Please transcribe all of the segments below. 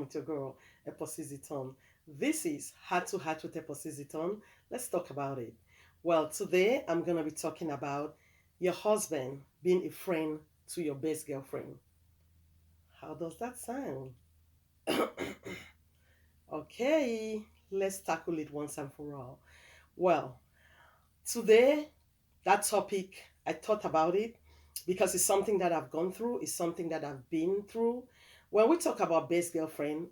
with your girl, Eposiziton. This is Heart to Heart with Eposiziton. Let's talk about it. Well, today I'm going to be talking about your husband being a friend to your best girlfriend. How does that sound? Okay, let's tackle it once and for all. Well, today, that topic, I thought about it because it's something that I've gone through, it's something that I've been through. When we talk about best girlfriend,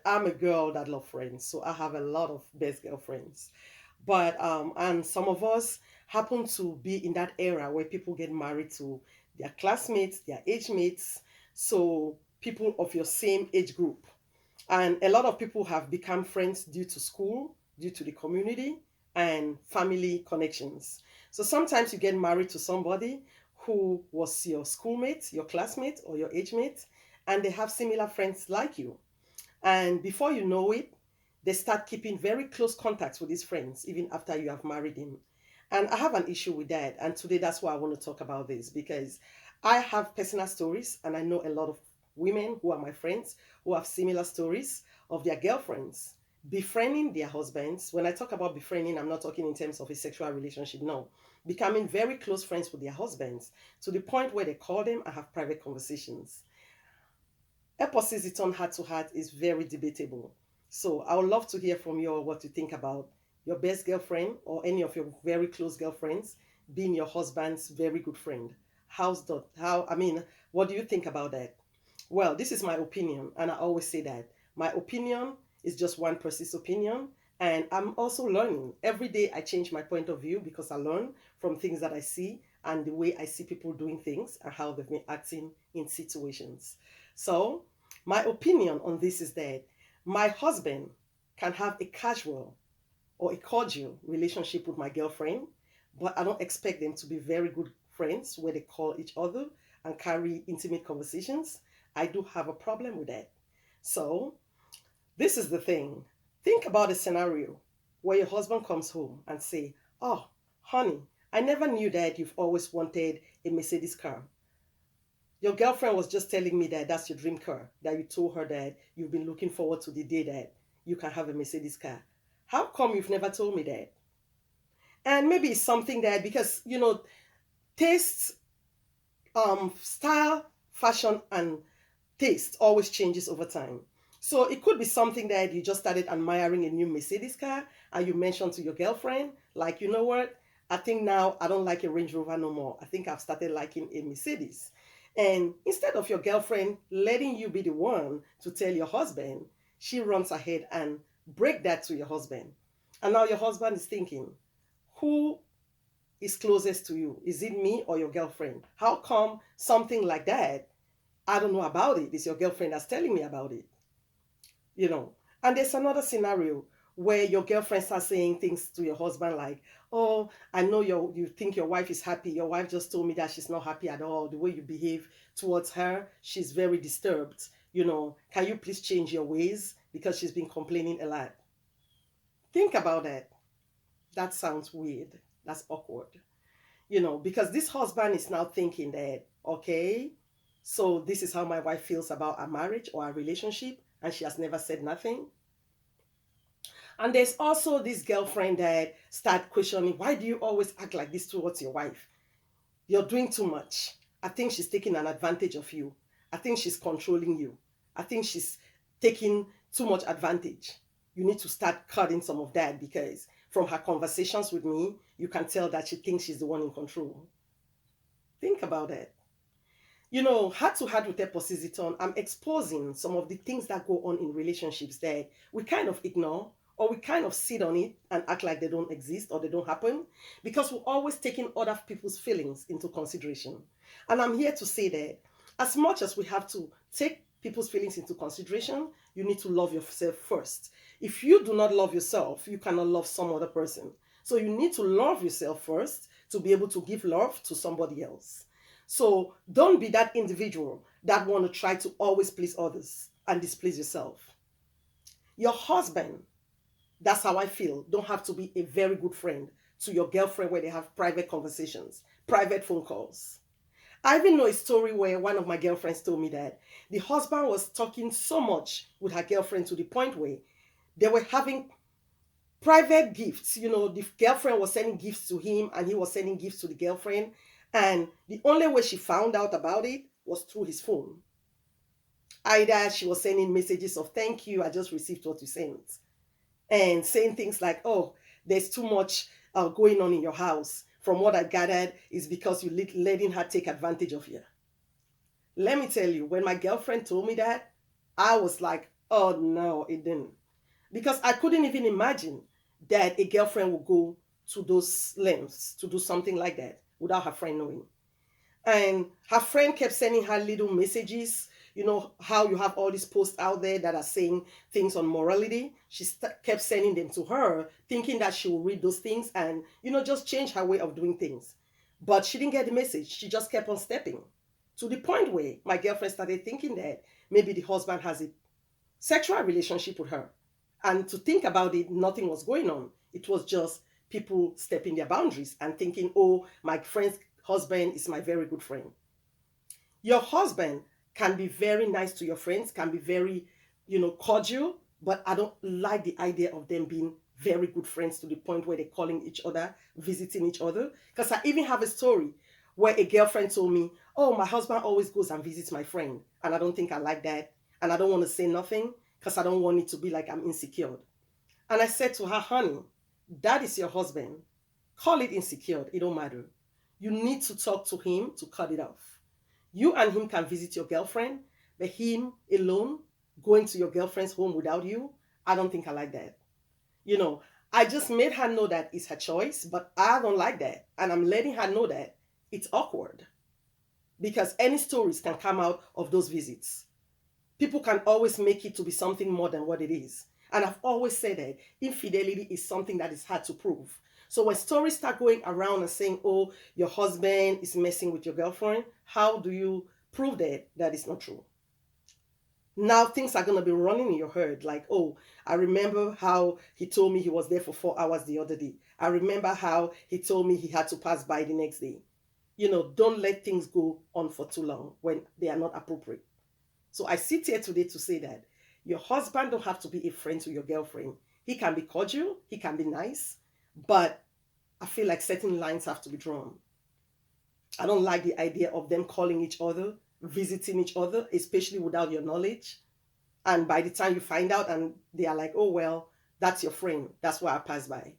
I'm a girl that love friends, so I have a lot of best girlfriends. And some of us happen to be in that era where people get married to their classmates, their age mates, so people of your same age group. And a lot of people have become friends due to school, due to the community, and family connections. So sometimes you get married to somebody who was your schoolmate, your classmate, or your age mate, and they have similar friends like you. And before you know it, they start keeping very close contacts with these friends, even after you have married him. And I have an issue with that. And today that's why I want to talk about this because I have personal stories and I know a lot of women who are my friends who have similar stories of their girlfriends befriending their husbands. When I talk about befriending, I'm not talking in terms of a sexual relationship, no. Becoming very close friends with their husbands to the point where they call them and have private conversations. Opposition heart to heart is very debatable. So I would love to hear from you what you think about your best girlfriend or any of your very close girlfriends being your husband's very good friend. How's that? What do you think about that? Well, this is my opinion, and I always say that. My opinion is just one person's opinion, and I'm also learning. Every day I change my point of view because I learn from things that I see and the way I see people doing things and how they've been acting in situations. So, my opinion on this is that my husband can have a casual or a cordial relationship with my girlfriend, but I don't expect them to be very good friends where they call each other and carry intimate conversations. I do have a problem with that. So, this is the thing. Think about a scenario where your husband comes home and say, "Oh, honey, I never knew that you've always wanted a Mercedes car. Your girlfriend was just telling me that that's your dream car, that you told her that you've been looking forward to the day that you can have a Mercedes car. How come you've never told me that?" And maybe it's something that because tastes, style, fashion, and taste always changes over time. So it could be something that you just started admiring a new Mercedes car and you mentioned to your girlfriend, like, you know what? I think now I don't like a Range Rover no more. I think I've started liking a Mercedes. And instead of your girlfriend letting you be the one to tell your husband, she runs ahead and break that to your husband. And now your husband is thinking, who is closest to you? Is it me or your girlfriend? How come something like that I don't know about it? It's your girlfriend that's telling me about it, you know. And there's another scenario where your girlfriend starts saying things to your husband like, "Oh, I know you think your wife is happy. Your wife just told me that she's not happy at all. The way you behave towards her, she's very disturbed. Can you please change your ways because she's been complaining a lot?" Think about that. That sounds weird. That's awkward. Because this husband is now thinking that, okay, so this is how my wife feels about our marriage or our relationship, and she has never said nothing. And there's also this girlfriend that start questioning, why do you always act like this towards your wife? You're doing too much. I think she's taking an advantage of you. I think she's controlling you. I think she's taking too much advantage. You need to start cutting some of that because from her conversations with me, you can tell that she thinks she's the one in control. Think about that. Heart to heart with Eposiziton, I'm exposing some of the things that go on in relationships that we kind of ignore or we kind of sit on it and act like they don't exist or they don't happen because we're always taking other people's feelings into consideration. And I'm here to say that as much as we have to take people's feelings into consideration, you need to love yourself first. If you do not love yourself, you cannot love some other person. So you need to love yourself first to be able to give love to somebody else. So don't be that individual that want to try to always please others and displease yourself. Your husband, that's how I feel, don't have to be a very good friend to your girlfriend where they have private conversations, private phone calls. I even know a story where one of my girlfriends told me that the husband was talking so much with her girlfriend to the point where they were having private gifts. The girlfriend was sending gifts to him and he was sending gifts to the girlfriend. And the only way she found out about it was through his phone. Either she was sending messages of thank you, I just received what you sent, and saying things like, oh, there's too much going on in your house. From what I gathered, is because you letting her take advantage of you. Let me tell you, when my girlfriend told me that, I was like, oh no, it didn't. Because I couldn't even imagine that a girlfriend would go to those lengths to do something like that without her friend knowing. And her friend kept sending her little messages. How you have all these posts out there that are saying things on morality. She kept sending them to her, thinking that she will read those things and, just change her way of doing things. But she didn't get the message. She just kept on stepping, to the point where my girlfriend started thinking that maybe the husband has a sexual relationship with her. And to think about it, nothing was going on. It was just people stepping their boundaries and thinking, oh, my friend's husband is my very good friend. Your husband can be very nice to your friends, can be very, cordial, but I don't like the idea of them being very good friends to the point where they're calling each other, visiting each other. Because I even have a story where a girlfriend told me, oh, my husband always goes and visits my friend, and I don't think I like that, and I don't want to say nothing because I don't want it to be like I'm insecure. And I said to her, honey, that is your husband. Call it insecure, it don't matter. You need to talk to him to cut it off. You and him can visit your girlfriend, but him alone going to your girlfriend's home without you, I don't think I like that. I just made her know that it's her choice, but I don't like that. And I'm letting her know that it's awkward because any stories can come out of those visits. People can always make it to be something more than what it is. And I've always said that infidelity is something that is hard to prove. So when stories start going around and saying, oh, your husband is messing with your girlfriend, how do you prove that is not true? Now things are going to be running in your head like, oh, I remember how he told me he was there for 4 hours the other day. I remember how he told me he had to pass by the next day. Don't let things go on for too long when they are not appropriate. So I sit here today to say that your husband don't have to be a friend to your girlfriend. He can be cordial, he can be nice, but I feel like certain lines have to be drawn. I don't like the idea of them calling each other, visiting each other, especially without your knowledge. And by the time you find out and they are like, oh, well, that's your friend. That's why I passed by.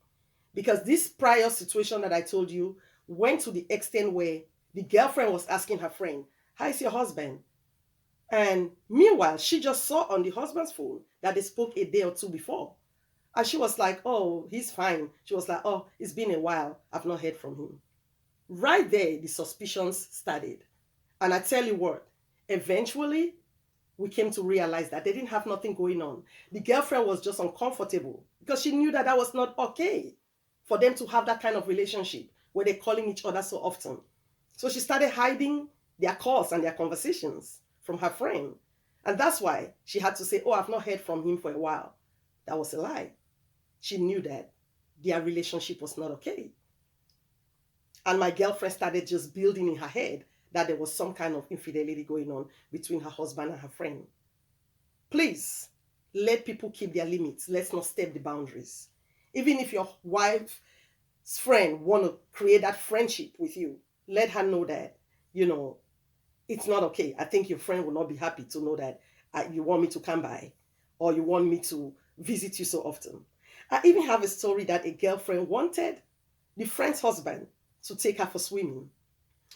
Because this prior situation that I told you went to the extent where the girlfriend was asking her friend, how is your husband? And meanwhile, she just saw on the husband's phone that they spoke a day or two before. And she was like, oh, he's fine. She was like, oh, it's been a while. I've not heard from him. Right there, the suspicions started. And I tell you what, eventually, we came to realize that they didn't have nothing going on. The girlfriend was just uncomfortable because she knew that was not okay for them to have that kind of relationship where they're calling each other so often. So she started hiding their calls and their conversations from her friend. And that's why she had to say, oh, I've not heard from him for a while. That was a lie. She knew that their relationship was not okay. And my girlfriend started just building in her head that there was some kind of infidelity going on between her husband and her friend. Please, let people keep their limits. Let's not step the boundaries. Even if your wife's friend want to create that friendship with you, let her know that, it's not okay. I think your friend will not be happy to know that you want me to come by or you want me to visit you so often. I even have a story that a girlfriend wanted the friend's husband to take her for swimming.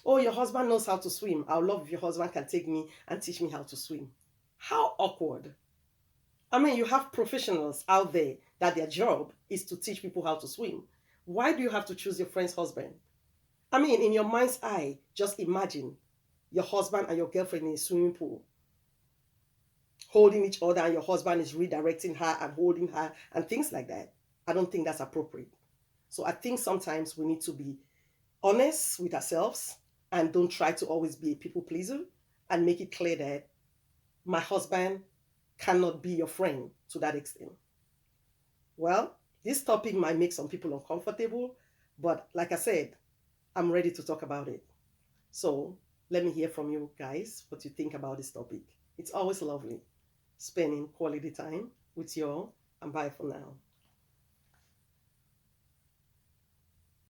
Oh, your husband knows how to swim. I would love if your husband can take me and teach me how to swim. How awkward. I mean, you have professionals out there that their job is to teach people how to swim. Why do you have to choose your friend's husband? I mean, in your mind's eye, just imagine your husband and your girlfriend in a swimming pool, holding each other, and your husband is redirecting her and holding her and things like that. I don't think that's appropriate. So I think sometimes we need to be honest with ourselves and don't try to always be a people pleaser and make it clear that my husband cannot be your friend to that extent. Well, this topic might make some people uncomfortable, but like I said, I'm ready to talk about it. So Let me hear from you guys what you think about this topic. It's always lovely spending quality time with you all, and bye for now.